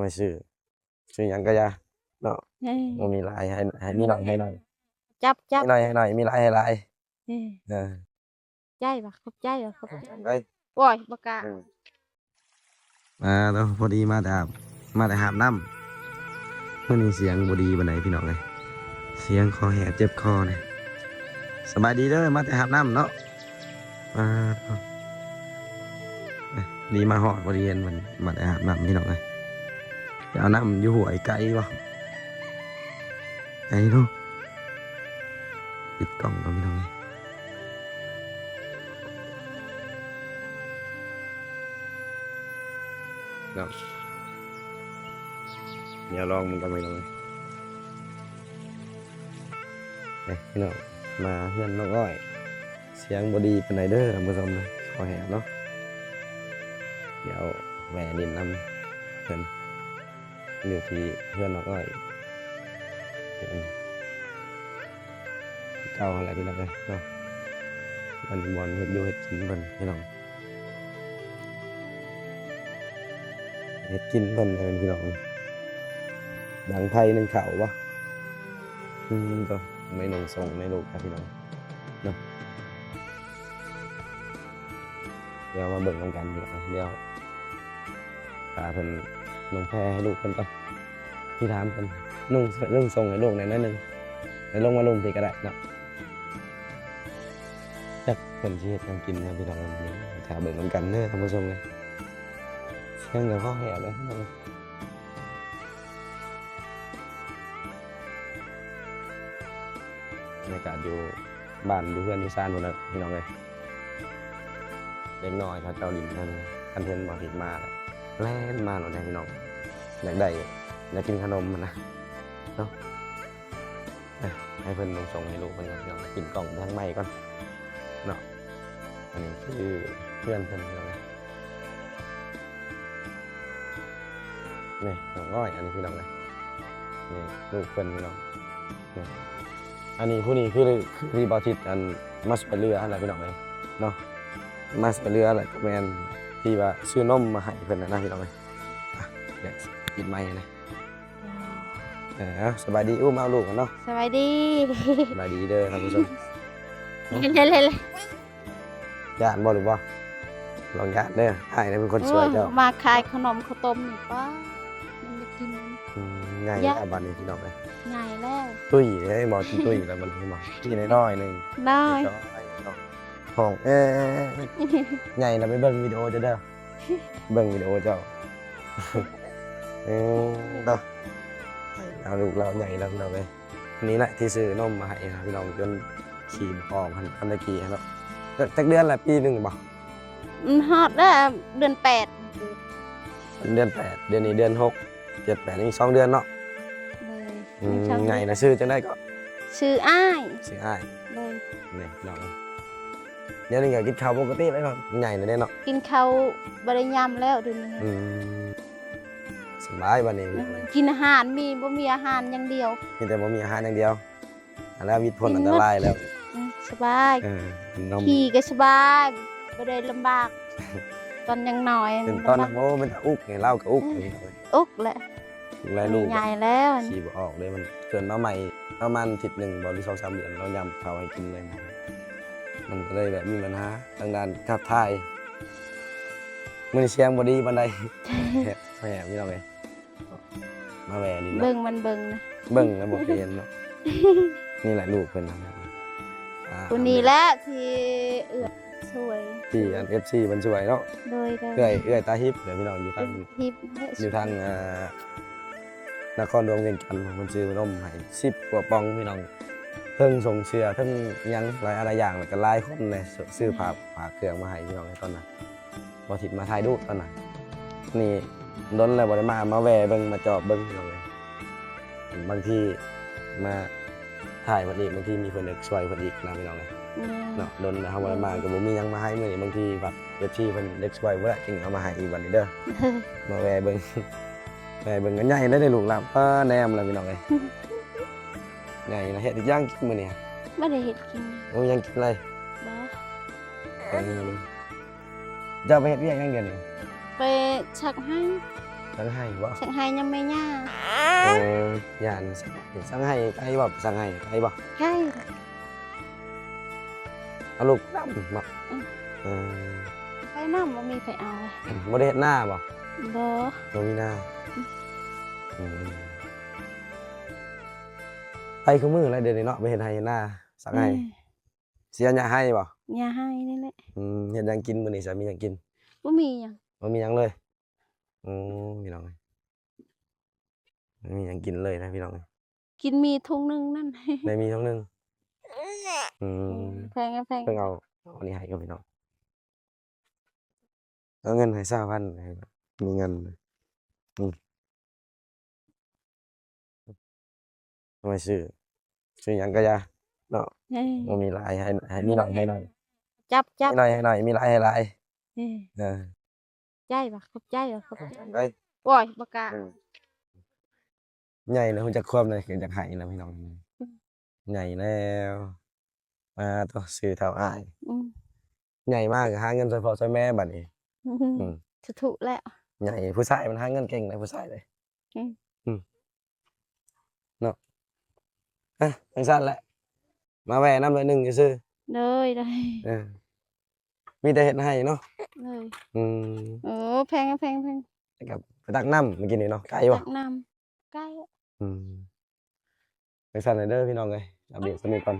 ไม่ซื้อหยังก็ยาเนาะบ่มีหลายให้มีหน่อยให้หน่อยจับให้หน่อยให้หน่อยมีหลายให้หลายเออใจบ่ขอบใจบ่ขอบใจ ไป โอ้ยบ่กล้า เนาะพอดีมาแต่หาบน้ำมื้อนี้เสียงบ่ดีปานใดพี่น้องเอ้ยเสียงคอแหบเจ็บคอเลยสบายดีเด้อมาแต่หาบน้ำเนาะมาดีมาฮอดบ่ได้เห็นมันมาแต่หาบน้ำพี่น้องเอ้ยจะเอาน้ำอยู่ห้วยไกลบ่ไกลเนาะปิดกล่องก่อนพี่น้องเอ้ยเนาะเดี๋ยวลองมันกันไปหน่อยพี่น้องมาเพื่อนน้องอ้อยเสียงบดีเป็นไรเด้อท่านผู้ชมนะขอแหบเนาะเดี๋ยวแหวนดินนำเพื่อนอยู่ที่เพื่อนน้องอ้อยเก่าอะไรพี่น้องเลยเนาะมันบอลเห็ดอยู่เห็ดกินเพิ่นพี่น้องเห็ดกินเพิ่นเลยพี่น้องดังไพ่หนึ่งเข่าวะก็ไม่ลงส่งในลูกครับพี่น้องเนาะเดี๋ยวมาเบิ่งกันเดี๋ยวพาเพิ่นลงแพให้ลูกเพิ่นก่อนที่ถามเพิ่นนุ่งส่งให้ลูกหน่อยนิดนึงแล้วลงมาลุมพี่ก็ได้เนาะจักเพิ่นสิเฮ็ดหยังกินนะพี่น้องถ้าเบิ่งกันเด้อท่านผู้ชมเลยเสียงก็แหบเลยบรรยากาศอยู่บ้านอยู่เพื่อนอยู่ซ่านหมดแล้วพี่น้องเลยเล็กน้อยเขาเจ้าดินคันเทนบอกผิดมาแล่นมาหน่อยนะพี่น้องอยากได้อยากกินขนมมันนะเนาะให้เพื่อนลงส่งให้ลูกเพื่อนก่อนพี่น้องกินกล่องทั้งใหม่ก่อนเนาะอันนี้คือเพื่อนเพื่อนพี่น้องนี่น้องอ้อยอันนี้พี่น้องเลยนี่ลูกเพื่อนพี่น้องนี่อันนี้ผู้นี้คือที่บอทิดอันมาสไปเรืออะไรพี่น้องเลยเนาะมาสไปเรืออะไรก็แมนที่ว่าซื้อนมมาให้เพื่อนนะพี่น้องเลยเดี๋ยวกินไม่นะสบายดีอุ้มเอาลูกกันเนาะสวัสดีสบายดีเด้อท่านผู้ชมเลยญาติบ่หรือบ่ลองญาติเด้อไอ้นี่เป็นคนสวยเจ้ามาขายขนมข้าวต้มนี่ป้ามันจะกินง่ายแล้วบ้านนี้พี่น้องเลยง่ายแล้วตุ้ยให้หมอกินตุ้ยแล้วมันให้หมอที่น้อยนึงได้ห้องใหญ่เราไปเบิ่งวิดีโอจะเด้อเบิ่งวิดีโอเจ้าเด้อเอาลูกเราใหญ่แล้วเราไปนี่แหละที่ซื้อนมมาให้นะพี่น้องจนขี่ออกพันตะกี้แล้วจักเดือนละปีหนึ่งบ่ฮอดได้เดือน8เดือน8เดือนนี้เดือน6 7 8นี่2 เดือนเนาะไงนะชื่อจังได้ก็ชื่ออ้ายเลยนี่น้องเดี๋ยวนี้ก็กินข้าวปกติแล้วเนาะใหญ่เลยเนาะกินข้าวบริยามแล้วเดือนนี้สบายวันนี้กินอาหารบ่มีอาหารอย่างเดียวมีแต่บ่มีอาหารอย่างเดียวแล้ววิตพ้นอันตรายแล้วสบายขี่ก็สบายบ่ได้ลำบากตอนยังน้อยตอนโอ้มันอุกไงเล่ากับอุกแหละลูกใหญ่แล้วขี่บ่ออกเลยมันเกินมาใหม่ประมาณอาทิตย์หนึ่งบ่หรือ2-3 เดือนเรายำเขาให้กินเลยมันก็เลยแบบมีปัญหาทางด้านขับถ่ายมันเสียงบ่ดีปานใดแหมพี่น้องเอ้ยมาแหวนี่เบิ่งมันเบิ่งนะเบิ่งแล้วบ่เปลี่ยนเนาะนี่แหละลูกเพิ่นคนนี้แหละที่สวยที่อัน FC มันสวยเนาะโดยเอื้อยตาฮิปเดี๋ยวพี่น้องอยู่ทางนครหลวงเวียงจันทร์มันซื้อนมให้10 กว่าปองพี่น้องเพิ่งส่งเสื้อทั้งยังหลายอะไรอย่างแล้วก็หลายคนเลยซื้อผ้าเครื่องมาให้พี่น้องในตอนนั้นบ่ทิดมาถ่ายรูปตอนนั้นนี่ดนแล้วบ่ได้มาแวะเบิ่งมาจอบเบิ่งพี่น้องเลยบางทีมาถ่ายเพิ่นอีกบางทีมีเพิ่นช่วยเพิ่นอีกนะพี่น้องเลยเนาะดนแล้วเฮาบ่ได้มาก็บ่มีหยังมาให้มื้อนี้บางทีแบบFCเพิ่นเด็กช่วยบ่ได้จึงเอามาให้อีกบัดนี้เด้อมาแวะเบิ่งกันใหญ่เลยได้ลูกหลานแนมแล้วพี่น้องเอ้ยใหญ่นะเฮ็ดอีกอย่างกินมื้อนี้บ่ได้เฮ็ดกินยังกินอะไรบ่จะไปเฮ็ดเวียกยังเดี๋ยวนี้ไปชักให้ สังไห้บ่ สังไห้ยังไม่ย่า โอ้ย่านสังไห้ไกลบ่สังไห้ไกลบ่ ใช่ เอาลูกดำบ่ อืม เออ ไปน้ำบ่มีไปเอา บ่ได้เฮ็ดหน้าบ่ บ่ บ่มีหน้าอืมไปคือมืออะไรเดี๋ยวนี้เนาะไปเฮ็ดไห้เฮ็ดหน้าสังไห้เสียหญ้าให้บ่ อย่าให้นี่แหละ เฮ็ดหยังกินมื้อนี้จะมีหยังกิน บ่มีหยัง บ่มีหยังเลยพี่น้องเอ้ยบ่มีหยังกินเลยนะพี่น้องเอ้ย กินมีถุงนึงนั่น ได้มีเท่านึงอืม แพงอะแพง เพิ่งเอาอันนี้ให้กับพี่น้องเอาเงินให้20,000ให้มีเงินอืมเอาไปซื้อหยังก็อย่าเนาะ เอ้ย บ่มีหลายให้มีหน่อยให้หน่อย จับ ให้หน่อยมีหลายให้หลาย เอ้ย เออ ใจบ่ขอบใจบ่ขอบใจ ไป โอ้ยบ่กล้า ใหญ่แล้วรู้จักความเลยคือจักให้แล้วพี่น้องใหญ่แล้วมาตัวซื้อเท่าอ้าย อืม ใหญ่มากหาเงินช่วยพ่อช่วยแม่บัดนี้ อืม ถูกแล้ว ใหญ่ผู้ชายมันหาเงินเก่งเลยผู้ชายเลย เนาะจังซั่นแหละมาแวะนำเลยหนึงซื่อ เลยเลย เออมีแต่เฮ็ดให้เนาะ เลย อืม โอ้แพงอะแพง แล้วก็ไปตักน้ำเมื่อกี้นี่เนาะไกลบ่ ตักน้ำใกล้ จังซั่นเด้อพี่น้องเอ้ยอัปเดตสนิทก่อน